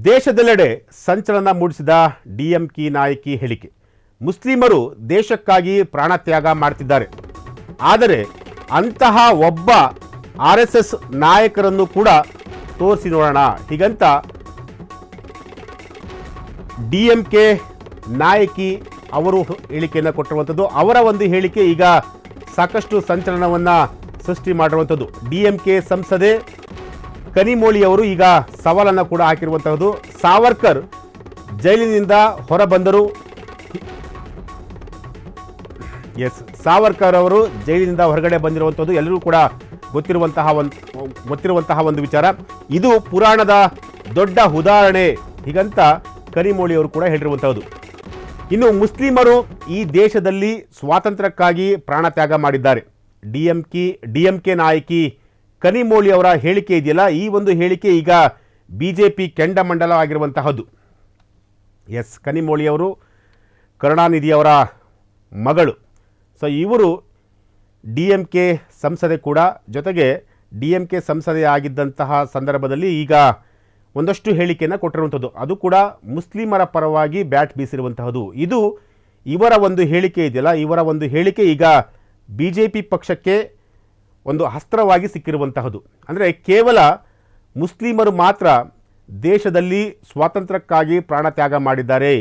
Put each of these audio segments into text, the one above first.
ದೇಶದೆಲ್ಲೆಡೆ ಸಂಚಲನ ಮೂಡಿಸಿದ ಡಿಎಂಕೆ ನಾಯಕಿ ಹೇಳಿಕೆ. ಮುಸ್ಲಿಮರು ದೇಶಕ್ಕಾಗಿ ಪ್ರಾಣತ್ಯಾಗ ಮಾಡ್ತಿದ್ದಾರೆ, ಆದರೆ ಅಂತಹ ಒಬ್ಬ RSS ನಾಯಕರನ್ನು ಕೂಡ ತೋರಿಸಿ ನೋಡೋಣ ಹೀಗಂತ ಡಿಎಂಕೆ ನಾಯಕಿ ಅವರು ಹೇಳಿಕೆಯನ್ನು ಕೊಟ್ಟಿರುವಂಥದ್ದು. ಅವರ ಒಂದು ಹೇಳಿಕೆ ಈಗ ಸಾಕಷ್ಟು ಸಂಚಲನವನ್ನು ಸೃಷ್ಟಿ ಮಾಡಿರುವಂಥದ್ದು. ಡಿಎಂಕೆ ಸಂಸದೆ ಕನಿಮೋಳಿ ಅವರು ಈಗ ಸವಾಲನ್ನು ಕೂಡ ಹಾಕಿರುವಂತಹದ್ದು. ಸಾವರ್ಕರ್ ಜೈಲಿನಿಂದ ಹೊರಬಂದರು. ಸಾವರ್ಕರ್ ಅವರು ಜೈಲಿನಿಂದ ಹೊರಗಡೆ ಬಂದಿರುವಂಥದ್ದು ಎಲ್ಲರೂ ಕೂಡ ಗೊತ್ತಿರುವಂತಹ ಒಂದು ವಿಚಾರ. ಇದು ಪುರಾಣದ ದೊಡ್ಡ ಉದಾಹರಣೆ ಹೀಗಂತ ಕನಿಮೋಳಿ ಅವರು ಕೂಡ ಹೇಳಿರುವಂತಹದ್ದು. ಇನ್ನು ಮುಸ್ಲಿಮರು ಈ ದೇಶದಲ್ಲಿ ಸ್ವಾತಂತ್ರ್ಯಕ್ಕಾಗಿ ಪ್ರಾಣತ್ಯಾಗ ಮಾಡಿದ್ದಾರೆ. ಡಿಎಂಕೆ ನಾಯಕಿ ಕನಿಮೋಳಿ ಅವರ ಹೇಳಿಕೆ ಇದೆಯಲ್ಲ, ಈ ಒಂದು ಹೇಳಿಕೆ ಈಗ ಬಿಜೆಪಿ ಕೆಂಡಮಂಡಲ ಆಗಿರುವಂತಹದ್ದು. ಕನಿಮೋಳಿ ಅವರು ಕರುಣಾನಿಧಿ ಅವರ ಮಗಳು. ಸೊ ಇವರು ಡಿಎಂಕೆ ಸಂಸದೆ ಕೂಡ, ಜೊತೆಗೆ ಡಿಎಂಕೆ ಸಂಸದೆ ಆಗಿದ್ದಂತಹ ಸಂದರ್ಭದಲ್ಲಿ ಈಗ ಒಂದಷ್ಟು ಹೇಳಿಕೆಯನ್ನು ಕೊಟ್ಟಿರುವಂಥದ್ದು. ಅದು ಕೂಡ ಮುಸ್ಲಿಮರ ಪರವಾಗಿ ಬ್ಯಾಟ್ ಬೀಸಿರುವಂತಹದ್ದು. ಇದು ಇವರ ಒಂದು ಹೇಳಿಕೆ ಇದೆಯಲ್ಲ, ಇವರ ಒಂದು ಹೇಳಿಕೆ ಈಗ ಬಿಜೆಪಿ ಪಕ್ಷಕ್ಕೆ ಒಂದು ಅಸ್ತ್ರವಾಗಿ ಸಿಕ್ಕಿರುವಂತಹದ್ದು. ಅಂದರೆ ಕೇವಲ ಮುಸ್ಲಿಮರು ಮಾತ್ರ ದೇಶದಲ್ಲಿ ಸ್ವಾತಂತ್ರ್ಯಕ್ಕಾಗಿ ಪ್ರಾಣತ್ಯಾಗ ಮಾಡಿದ್ದಾರೆ,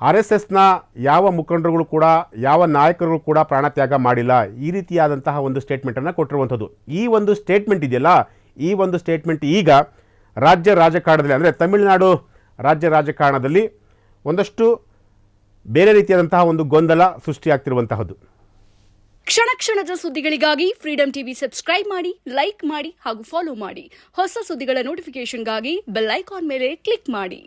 RSSನ ಯಾವ ಮುಖಂಡರುಗಳು ಕೂಡ ಯಾವ ನಾಯಕರುಗಳು ಕೂಡ ಪ್ರಾಣತ್ಯಾಗ ಮಾಡಿಲ್ಲ, ಈ ರೀತಿಯಾದಂತಹ ಒಂದು ಸ್ಟೇಟ್ಮೆಂಟನ್ನು ಕೊಟ್ಟಿರುವಂಥದ್ದು. ಈ ಒಂದು ಸ್ಟೇಟ್ಮೆಂಟ್ ಇದೆಯಲ್ಲ, ಈ ಒಂದು ಸ್ಟೇಟ್ಮೆಂಟ್ ಈಗ ರಾಜ್ಯ ರಾಜಕಾರಣದಲ್ಲಿ, ಅಂದರೆ ತಮಿಳುನಾಡು ರಾಜ್ಯ ರಾಜಕಾರಣದಲ್ಲಿ ಒಂದಷ್ಟು ಬೇರೆ ರೀತಿಯಾದಂತಹ ಒಂದು ಗೊಂದಲ ಸೃಷ್ಟಿಯಾಗ್ತಿರುವಂತಹದ್ದು. ಕ್ಷಣ ಕ್ಷಣದ ಸುದ್ದಿಗಳಿಗಾಗಿ ಫ್ರೀಡಂ ಟಿವಿ ಸಬ್ಸ್ಕ್ರೈಬ್ ಮಾಡಿ, ಲೈಕ್ ಮಾಡಿ ಹಾಗೂ ಫಾಲೋ ಮಾಡಿ. ಹೊಸ ಸುದ್ದಿಗಳ ನೋಟಿಫಿಕೇಶನ್ಗಾಗಿ ಬೆಲ್ ಐಕಾನ್ ಮೇಲೆ ಕ್ಲಿಕ್ ಮಾಡಿ.